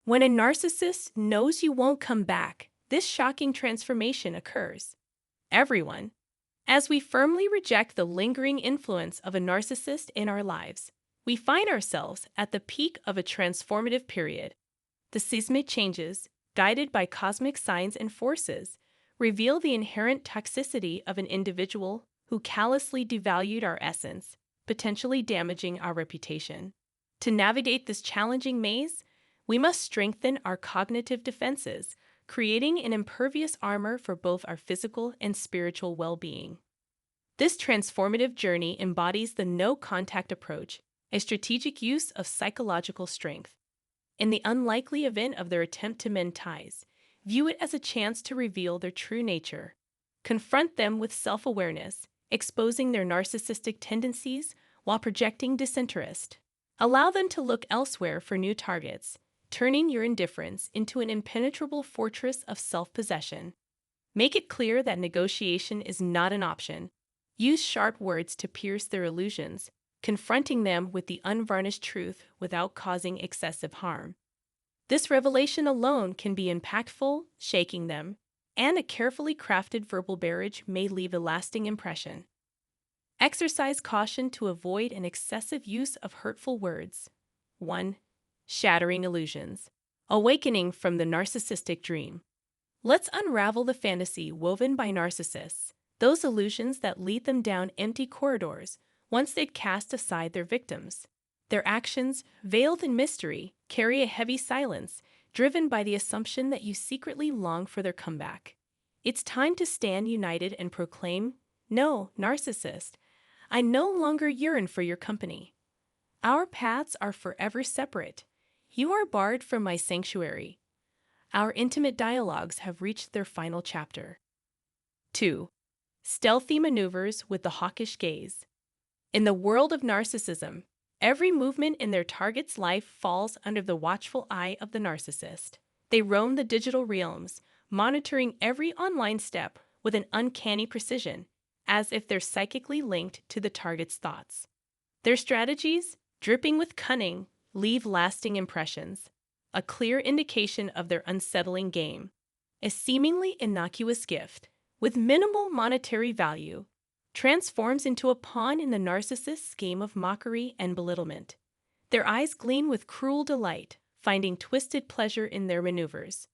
When a narcissist knows you won't come back, this shocking transformation occurs. Everyone. As we firmly reject the lingering influence of a narcissist in our lives, we find ourselves at the peak of a transformative period. The seismic changes, guided by cosmic signs and forces, reveal the inherent toxicity of an individual who callously devalued our essence, potentially damaging our reputation. To navigate this challenging maze, we must strengthen our cognitive defenses, creating an impervious armor for both our physical and spiritual well-being. This transformative journey embodies the no-contact approach, a strategic use of psychological strength. In the unlikely event of their attempt to mend ties, view it as a chance to reveal their true nature. Confront them with self-awareness, exposing their narcissistic tendencies while projecting disinterest. Allow them to look elsewhere for new targets, turning your indifference into an impenetrable fortress of self-possession. Make it clear that negotiation is not an option. Use sharp words to pierce their illusions, confronting them with the unvarnished truth without causing excessive harm. This revelation alone can be impactful, shaking them, and a carefully crafted verbal barrage may leave a lasting impression. Exercise caution to avoid an excessive use of hurtful words. 1. Shattering illusions. Awakening from the narcissistic dream. Let's unravel the fantasy woven by narcissists, those illusions that lead them down empty corridors once they'd cast aside their victims. Their actions, veiled in mystery, carry a heavy silence, driven by the assumption that you secretly long for their comeback. It's time to stand united and proclaim, "No, narcissist, I no longer yearn for your company. Our paths are forever separate. You are barred from my sanctuary." Our intimate dialogues have reached their final chapter. 2. Stealthy maneuvers with the hawkish gaze. In the world of narcissism, every movement in their target's life falls under the watchful eye of the narcissist. They roam the digital realms, monitoring every online step with an uncanny precision, as if they're psychically linked to the target's thoughts. Their strategies, dripping with cunning, leave lasting impressions, a clear indication of their unsettling game. A seemingly innocuous gift, with minimal monetary value, transforms into a pawn in the narcissist's game of mockery and belittlement. Their eyes gleam with cruel delight, finding twisted pleasure in their maneuvers.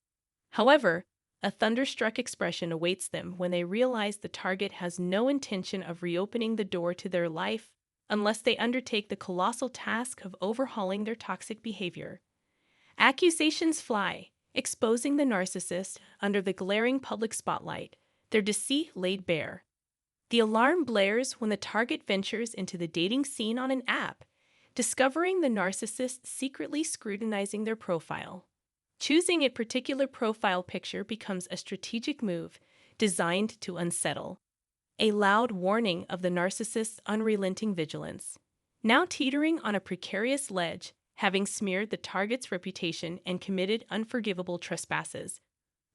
However, a thunderstruck expression awaits them when they realize the target has no intention of reopening the door to their life unless they undertake the colossal task of overhauling their toxic behavior. Accusations fly, exposing the narcissist under the glaring public spotlight, their deceit laid bare. The alarm blares when the target ventures into the dating scene on an app, discovering the narcissist secretly scrutinizing their profile. Choosing a particular profile picture becomes a strategic move designed to unsettle. A loud warning of the narcissist's unrelenting vigilance. Now teetering on a precarious ledge, having smeared the target's reputation and committed unforgivable trespasses.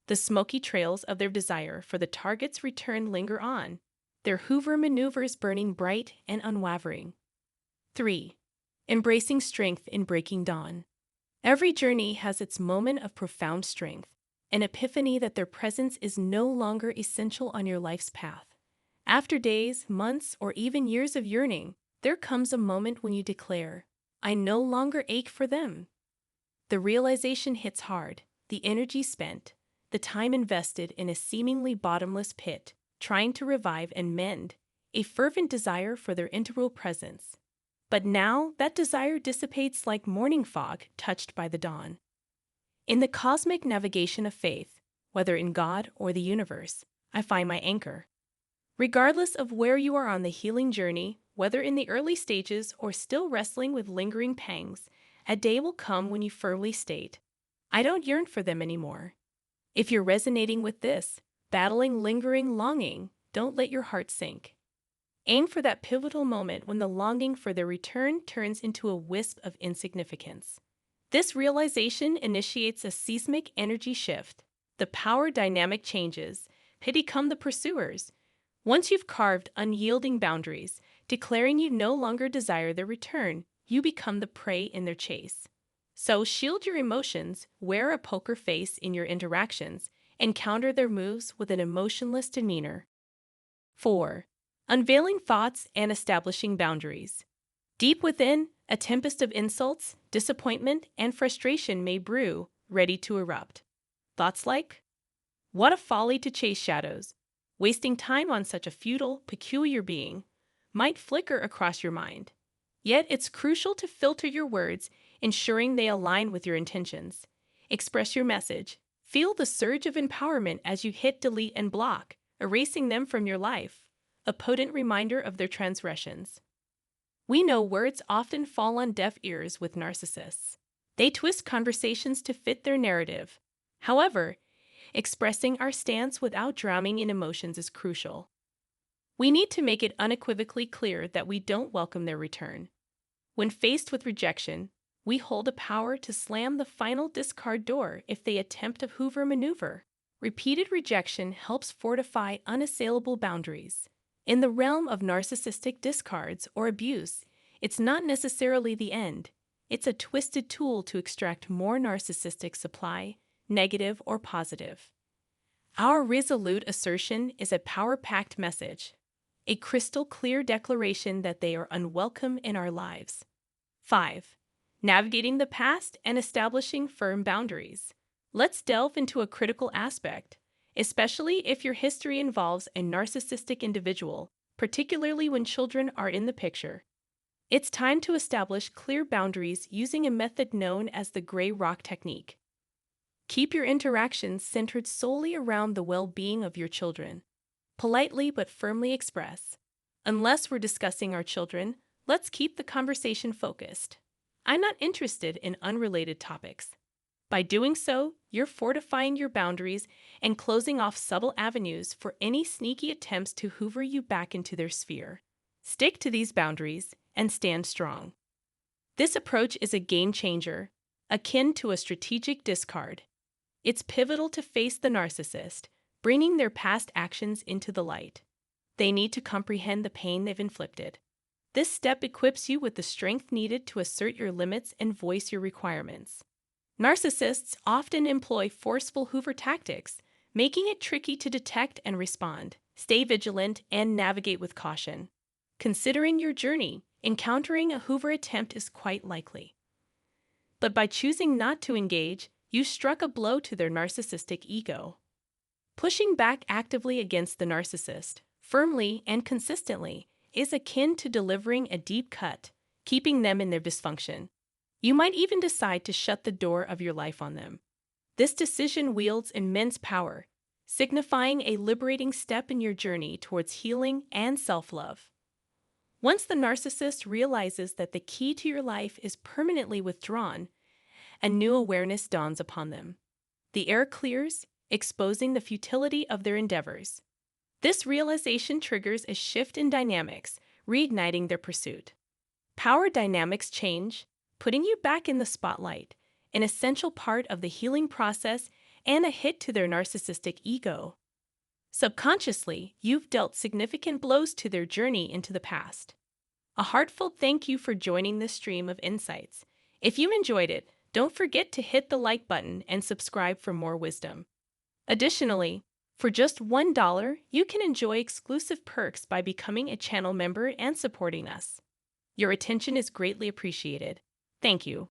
The smoky trails of their desire for the target's return linger on, their Hoover maneuvers burning bright and unwavering. 3. Embracing strength in breaking dawn. Every journey has its moment of profound strength, an epiphany that their presence is no longer essential on your life's path. After days, months, or even years of yearning, there comes a moment when you declare, "I no longer ache for them." The realization hits hard, the energy spent, the time invested in a seemingly bottomless pit, trying to revive and mend, a fervent desire for their integral presence. But now that desire dissipates like morning fog touched by the dawn. In the cosmic navigation of faith, whether in God or the universe, I find my anchor. Regardless of where you are on the healing journey, whether in the early stages or still wrestling with lingering pangs, a day will come when you firmly state, "I don't yearn for them anymore." If you're resonating with this, battling lingering longing, don't let your heart sink. Aim for that pivotal moment when the longing for their return turns into a wisp of insignificance. This realization initiates a seismic energy shift. The power dynamic changes. They become the pursuers. Once you've carved unyielding boundaries, declaring you no longer desire their return, you become the prey in their chase. So shield your emotions, wear a poker face in your interactions, and counter their moves with an emotionless demeanor. 4. Unveiling thoughts and establishing boundaries. Deep within, a tempest of insults, disappointment, and frustration may brew, ready to erupt. Thoughts like, "What a folly to chase shadows. Wasting time on such a futile, peculiar being," might flicker across your mind. Yet it's crucial to filter your words, ensuring they align with your intentions. Express your message. Feel the surge of empowerment as you hit delete and block, erasing them from your life, a potent reminder of their transgressions. We know words often fall on deaf ears with narcissists. They twist conversations to fit their narrative. However, expressing our stance without drowning in emotions is crucial. We need to make it unequivocally clear that we don't welcome their return. When faced with rejection, we hold a power to slam the final discard door if they attempt a Hoover maneuver. Repeated rejection helps fortify unassailable boundaries. In the realm of narcissistic discards or abuse, it's not necessarily the end. It's a twisted tool to extract more narcissistic supply, negative or positive. Our resolute assertion is a power-packed message, a crystal-clear declaration that they are unwelcome in our lives. 5. Navigating the past and establishing firm boundaries. Let's delve into a critical aspect, especially if your history involves a narcissistic individual, particularly when children are in the picture. It's time to establish clear boundaries using a method known as the gray rock technique. Keep your interactions centered solely around the well-being of your children. Politely but firmly express, "Unless we're discussing our children, let's keep the conversation focused. I'm not interested in unrelated topics." By doing so, you're fortifying your boundaries and closing off subtle avenues for any sneaky attempts to hoover you back into their sphere. Stick to these boundaries and stand strong. This approach is a game changer, akin to a strategic discard. It's pivotal to face the narcissist, bringing their past actions into the light. They need to comprehend the pain they've inflicted. This step equips you with the strength needed to assert your limits and voice your requirements. Narcissists often employ forceful Hoover tactics, making it tricky to detect and respond. Stay vigilant and navigate with caution. Considering your journey, encountering a Hoover attempt is quite likely. But by choosing not to engage, you struck a blow to their narcissistic ego. Pushing back actively against the narcissist, firmly and consistently, is akin to delivering a deep cut, keeping them in their dysfunction. You might even decide to shut the door of your life on them. This decision wields immense power, signifying a liberating step in your journey towards healing and self-love. Once the narcissist realizes that the key to your life is permanently withdrawn, a new awareness dawns upon them. The air clears, exposing the futility of their endeavors. This realization triggers a shift in dynamics, reigniting their pursuit. Power dynamics change, putting you back in the spotlight, an essential part of the healing process and a hit to their narcissistic ego. Subconsciously, you've dealt significant blows to their journey into the past. A heartfelt thank you for joining this stream of insights. If you enjoyed it, don't forget to hit the like button and subscribe for more wisdom. Additionally, for just $1, you can enjoy exclusive perks by becoming a channel member and supporting us. Your attention is greatly appreciated. Thank you.